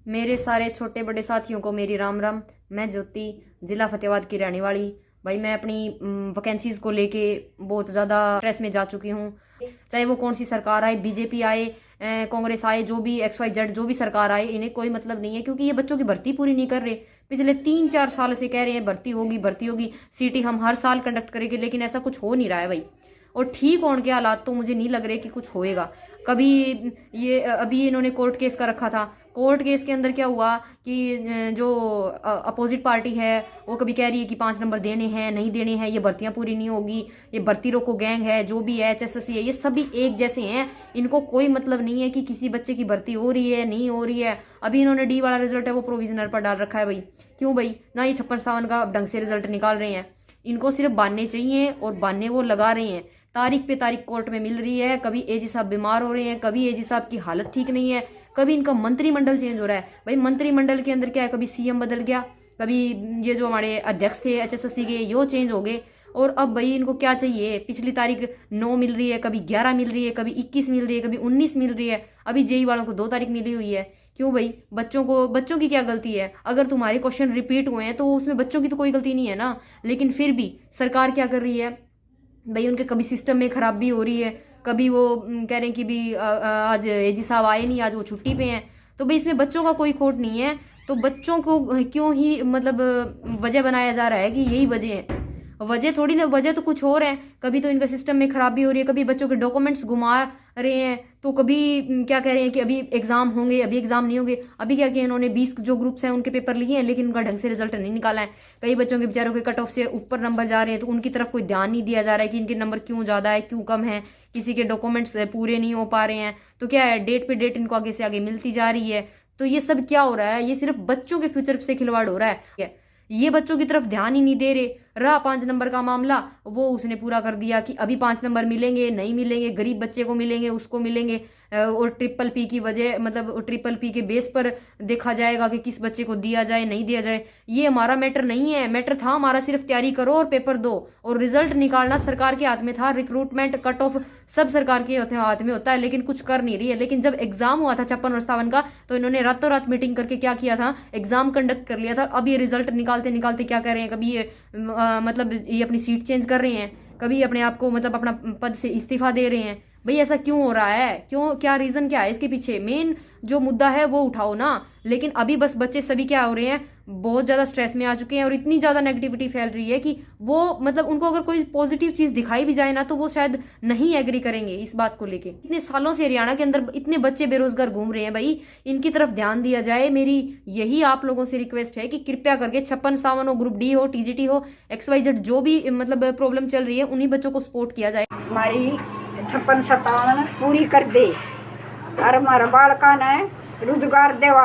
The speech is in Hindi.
मेरे सारे छोटे बड़े साथियों को मेरी राम राम। मैं ज्योति, जिला फतेहाबाद की रहने वाली। भाई मैं अपनी वैकेंसीज को लेके बहुत ज़्यादा स्ट्रेस में जा चुकी हूँ। चाहे वो कौन सी सरकार आए, बीजेपी आए, कांग्रेस आए, जो भी XYZ जो भी सरकार आए, इन्हें कोई मतलब नहीं है, क्योंकि ये बच्चों की भर्ती पूरी नहीं कर रहे। पिछले 3-4 साल से कह रहे हैं भर्ती होगी, भर्ती होगी, सीटी हम हर साल कंडक्ट करेंगे, लेकिन ऐसा कुछ हो नहीं रहा है भाई। और ठीक होने के हालात तो मुझे नहीं लग रहे कि कुछ होएगा कभी। ये अभी इन्होंने कोर्ट केस का रखा था। कोर्ट केस के अंदर क्या हुआ कि जो अपोजिट पार्टी है वो कभी कह रही है कि 5 नंबर देने हैं, नहीं देने हैं, ये भर्तियां पूरी नहीं होगी, ये भर्ती रोको गैंग है, जो भी है HSSC है, ये सभी एक जैसे हैं। इनको कोई मतलब नहीं है कि किसी बच्चे की भर्ती हो रही है नहीं हो रही है। अभी इन्होंने D वाला रिजल्ट है वो प्रोविजनल पर डाल रखा है भाई। क्यों भाई? ना ये 56-57 का ढंग से रिजल्ट निकाल रहे हैं। इनको सिर्फ बांधने चाहिए और बांधने वो लगा रहे हैं। तारीख पे तारीख कोर्ट में मिल रही है। कभी AG साहब बीमार हो रहे हैं, कभी AG साहब की हालत ठीक नहीं है, कभी इनका मंत्रिमंडल चेंज हो रहा है। भाई मंत्रिमंडल के अंदर क्या है, कभी CM बदल गया, कभी ये जो हमारे अध्यक्ष थे HSSC के यो चेंज हो गए। और अब भाई इनको क्या चाहिए? पिछली तारीख 9 मिल रही है, कभी 11 मिल रही है, कभी 21 मिल रही है, कभी 19 मिल रही है। अभी JEE वालों को 2 तारीख मिली हुई है। क्यों भाई? बच्चों की क्या गलती है? अगर तुम्हारे क्वेश्चन रिपीट हुए हैं तो उसमें बच्चों की तो कोई गलती नहीं है ना। लेकिन फिर भी सरकार क्या कर रही है भाई? उनके कभी सिस्टम में खराबी हो रही है, कभी वो कह रहे हैं कि भी आज AG साहब आए नहीं, आज वो छुट्टी पे हैं। तो भाई इसमें बच्चों का कोई खोट नहीं है। तो बच्चों को क्यों ही मतलब वजह बनाया जा रहा है कि यही वजह है? वजह थोड़ी ना, वजह तो कुछ और है। कभी तो इनका सिस्टम में खराबी हो रही है, कभी बच्चों के डॉक्यूमेंट्स घुमा रहे हैं, तो कभी क्या कह रहे हैं कि अभी एग्जाम होंगे, अभी एग्जाम नहीं होंगे। अभी क्या किया इन्होंने, 20 जो ग्रुप्स हैं उनके पेपर लिए हैं, लेकिन उनका ढंग से रिजल्ट नहीं निकाला है। कई बच्चों के बेचारों के कट ऑफ से ऊपर नंबर जा रहे हैं, तो उनकी तरफ कोई ध्यान नहीं दिया जा रहा है कि इनके नंबर क्यों ज्यादा है, क्यों कम है। किसी के डॉक्यूमेंट्स पूरे नहीं हो पा रहे हैं, तो क्या है, डेट पे डेट इनको आगे से आगे मिलती जा रही है। तो ये सब क्या हो रहा है? ये सिर्फ बच्चों के फ्यूचर से खिलवाड़ हो रहा है। ये बच्चों की तरफ ध्यान ही नहीं दे रहे। रहा 5 नंबर का मामला, वो उसने पूरा कर दिया कि अभी 5 नंबर मिलेंगे, नहीं मिलेंगे, गरीब बच्चे को मिलेंगे, उसको मिलेंगे। और ट्रिपल P की वजह, मतलब ट्रिपल P के बेस पर देखा जाएगा कि किस बच्चे को दिया जाए नहीं दिया जाए। ये हमारा मैटर नहीं है। मैटर था हमारा सिर्फ तैयारी करो और पेपर दो, और रिजल्ट निकालना सरकार के हाथ में था। रिक्रूटमेंट कट ऑफ सब सरकार के हाथ में होता है, लेकिन कुछ कर नहीं रही है। लेकिन जब एग्जाम हुआ था 56 और 57 का, तो इन्होंने रातों रात मीटिंग करके क्या किया था, एग्जाम कंडक्ट कर लिया था। अब ये रिजल्ट निकालते निकालते क्या कर रहे हैं, कभी ये मतलब ये अपनी सीट चेंज कर रहे हैं, कभी अपने आप को मतलब अपना पद से इस्तीफा दे रहे हैं। भाई ऐसा क्यों हो रहा है? क्यों? क्या रीजन क्या है इसके पीछे? मेन जो मुद्दा है वो उठाओ ना। लेकिन अभी बस बच्चे सभी क्या हो रहे हैं, बहुत ज्यादा स्ट्रेस में आ चुके हैं, और इतनी ज्यादा नेगेटिविटी फैल रही है कि वो मतलब उनको अगर कोई पॉजिटिव चीज दिखाई भी जाए ना, तो वो शायद नहीं एग्री करेंगे इस बात को लेके। इतने सालों से हरियाणा के अंदर इतने बच्चे बेरोजगार घूम रहे हैं भाई, इनकी तरफ ध्यान दिया जाए। मेरी यही आप लोगों से रिक्वेस्ट है कि कृपया करके 56-57 हो, ग्रुप D हो, TGT हो, XYZ जो भी मतलब प्रॉब्लम चल रही है, उन्हीं बच्चों को सपोर्ट किया जाए। हमारी 56-57 पूरी कर दे और हमारा बालका ने रोजगार देवा।